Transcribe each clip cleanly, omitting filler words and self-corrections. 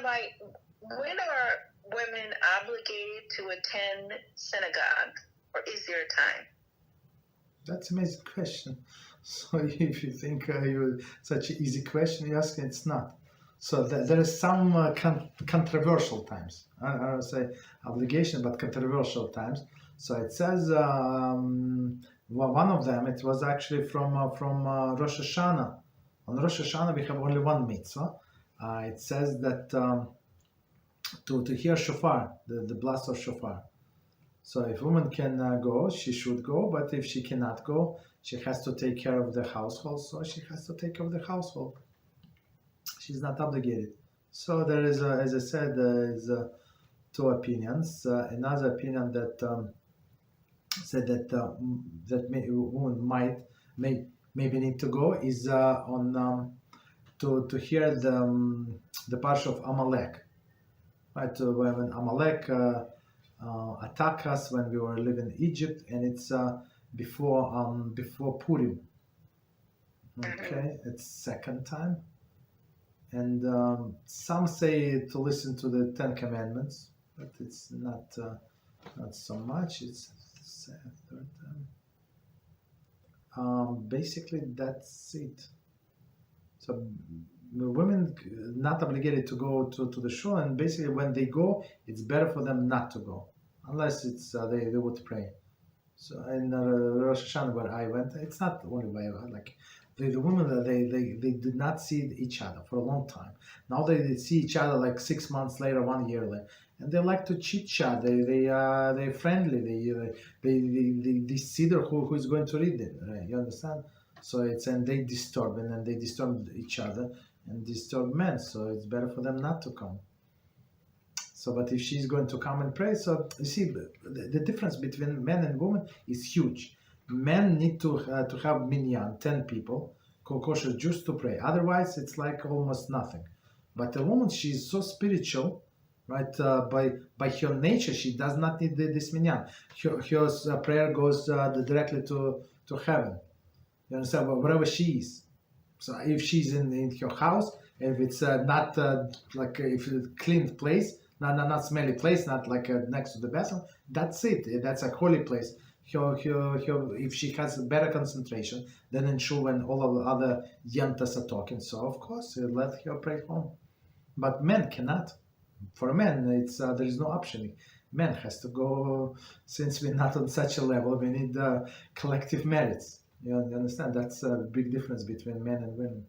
Rabbi, when are women obligated to attend synagogue, or is there a time? That's an amazing question. So if you think you're such an easy question you ask, it's not. So there is some controversial times. I don't say obligation, but controversial times. So it says one of them. It was actually from Rosh Hashanah. On Rosh Hashanah we have only one mitzvah. It says that to hear shofar, the blast of shofar. So if a woman can go, she should go. But if she cannot go, she has to take care of the household. So she has to take care of the household. She's not obligated. So there is, as I said, there is two opinions. Another opinion that said that woman maybe need to go is on to hear the parsha of Amalek, right? When Amalek attacked us when we were living in Egypt, and it's before Purim. Okay, it's second time. And some say to listen to the Ten Commandments, but it's not so much. It's third time. Basically, that's it. So women not obligated to go to the shul, and basically when they go, it's better for them not to go, unless it's they would pray. So in Rosh Hashanah where I went, it's not only by like. The women, they did not see each other for a long time. Now they see each other like 6 months later, 1 year later, and they like to chit chat. They're friendly. They see who is going to read it. Right? You understand? So and they disturb, and then they disturb each other and disturb men. So it's better for them not to come. So, but if she's going to come and pray, so you see the difference between men and women is huge. Men need to have minyan, 10 people, kosher Jews to pray. Otherwise, it's like almost nothing. But a woman, she's so spiritual, right? By her nature, she does not need this minyan. Her prayer goes directly to heaven. You understand? Wherever she is. So if she's in her house, if it's not like if it's a clean place, not smelly place, not like next to the bathroom, that's it. That's a holy place. If she has a better concentration than in Shul when all of the other yantas are talking, so of course let her pray home. But men cannot. For men, it's there is no option. Men has to go. Since we're not on such a level, we need collective merits. You understand? That's a big difference between men and women.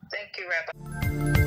Thank you, Rabbi.